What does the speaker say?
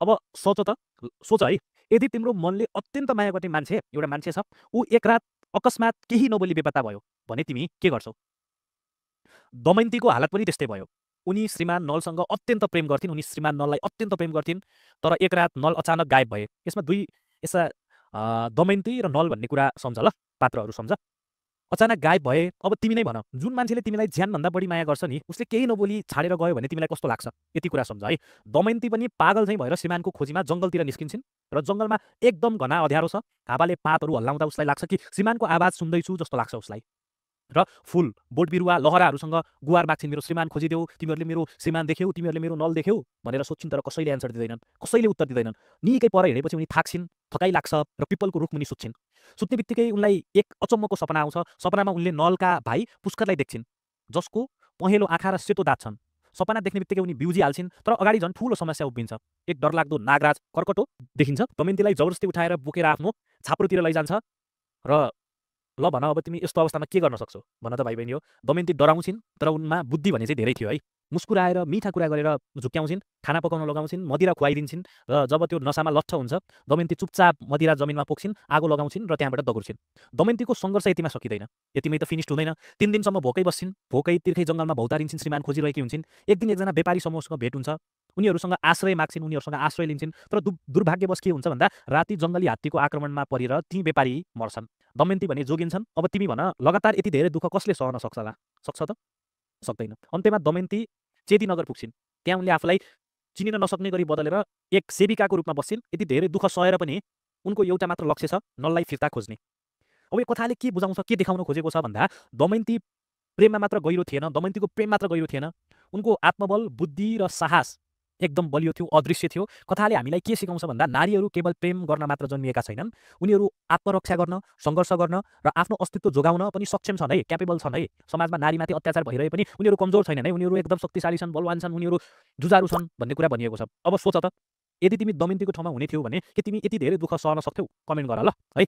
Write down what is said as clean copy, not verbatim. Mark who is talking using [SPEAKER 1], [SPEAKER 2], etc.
[SPEAKER 1] अब सोच त, सोच है, यदि तिम्रो मनले अत्यन्त माया गर्ने मान्छे एउटा मान्छे छ, ऊ एक रात अकस्मात केही नबोली बेपत्ता भयो भने तिमी के गर्छौ? दमयन्तीको हालत पनि त्यस्तै भयो। उनी श्रीमान नलसँग अत्यन्त प्रेम गर्थिन्, उनी श्रीमान नललाई अत्यन्त प्रेम गर्थिन्, तर एक रात नल अचानक गायब भए। यसमा दुई यस्ता दमयन्ती र नल भन्ने कुरा सम्झ ल, पात्रहरू सम्झ। अचानक गायब भए, अब तिमी नै भन, जुन मान्छेले तिमीलाई ज्यानभन्दा बढी माया गर्छ नि, उसले केही नबोली छाडेर गयो भने तिमीलाई कस्तो लाग्छ? यति कुरा सम्झ है। दमयन्ती पनि पागल झैँ भएर श्रीमानको खोजीमा जङ्गलतिर निस्किन्छन् र जङ्गलमा एकदम घना अँध्यारो छ। हावाले पातहरू हल्लाउँदा उसलाई लाग्छ कि श्रीमानको आवाज सुन्दैछु जस्तो लाग्छ उसलाई। र फुल, बोट बिरुवा, लहराहरूसँग गुहार माग्छिन्, मेरो श्रीमान खोजिदेऊ, तिमीहरूले मेरो श्रीमान देख्यौ, तिमीहरूले मेरो नल देख्यौ भनेर सोध्छिन्, तर कसैले एन्सर दिँदैनन्, कसैले उत्तर दिँदैनन्। निकै पर हिँडेपछि उनी थाक्छिन्, थकाइ लाग्छ र पिपलको रुखमुनि सुत्छिन्। सुत्ने बित्तिकै उनलाई एक अचम्मको सपना आउँछ। सपनामा उनले नलका भाइ पुष्करलाई देख्छिन्, जसको पहेँलो आँखा र सेतो दाँत छन्। सपना देख्ने बित्तिकै उनी बिउजिहाल्छिन्, तर अगाडि झन् ठुलो समस्या उभिन्छ। एक डरलाग्दो नागराज कर्कटो देखिन्छ, दमयन्तीलाई जबरजस्ती उठाएर बोकेर आफ्नो छाप्रोतिर लैजान्छ र ल भन, अब तिमी यस्तो अवस्थामा के गर्न सक्छौ भन त भाइ बहिनी हो। दमयन्ती डराउँछिन्, तर उनमा बुद्धि भने चाहिँ धेरै थियो है। मुस्कुराएर मिठा कुरा गरेर झुक्क्याउँछिन्, खाना पकाउन लगाउँछिन्, मदिरा खुवाइदिन्छन् र जब त्यो नसामा लट्ठ हुन्छ, दमयन्ती चुपचाप मदिरा जमिनमा पोख्छिन्, आगो लगाउँछिन् र त्यहाँबाट दगुर्छिन्। दमयन्तीको सङ्घर्ष यतिमा सकिँदैन, यतिमै त फिनिस्ड हुँदैन। 3 दिनसम्म भोकै बस्छिन्, भोकै तिर्खै जङ्गलमा भौतारिन्छन्, श्रीमान खोजिरहेकी हुन्छन्। एक दिन एकजना व्यापारी समूहसँग भेट हुन्छ, उनीहरूसँग आश्रय माग्छिन्, उनीहरूसँग आश्रय लिन्छन्, तर दुर्भाग्यवश के हुन्छ भन्दा राति जङ्गली हात्तीको आक्रमणमा परेर ती व्यापारी मर्छन्। दमयन्ती भने जोगिन्छन्। अब तिमी भन, लगातार यति धेरै दुःख कसले सहन सक्छ होला? सक्छ त? सक्दैन। अन्त्यमा दमयन्ती चेतीनगर पुग्छिन्। त्यहाँ उनले आफूलाई चिनिन नसक्ने गरी बदलेर एक सेविकाको रूपमा बस्छिन्। यति धेरै दुःख सहेर पनि उनको एउटा मात्र लक्ष्य छ, नललाई फिर्ता खोज्ने। अब यो कथाले के बुझाउँछ, के देखाउन खोजेको छ भन्दा दमयन्ती प्रेममा मात्र गहिरो थिएन, दमयन्तीको प्रेम मात्र गहिरो थिएन, उनको आत्मबल, बुद्धि र साहस एकदम बलियो थियो, अदृश्य थियो। कथाले हामीलाई के सिकाउँछ भन्दा नारीहरू केवल प्रेम गर्न मात्र जन्मिएका छैनन्, उनीहरू आत्मरक्षा गर्न, सङ्घर्ष गर्न र आफ्नो अस्तित्व जोगाउन पनि सक्षम छन् है, क्यापेबल छन् है। समाजमा नारीमाथि अत्याचार भइरहे पनि उनीहरू कमजोर छैनन् है, उनीहरू एकदम शक्तिशाली छन्, बलवान छन्, उनीहरू जुझारु छन् भन्ने कुरा भनिएको छ। अब सोच त, यदि तिमी दमयन्तीको ठाउँमा हुने थियौ भने के तिमी यति धेरै दुःख सहन सक्थ्यौ? कमेन्ट गर ल है।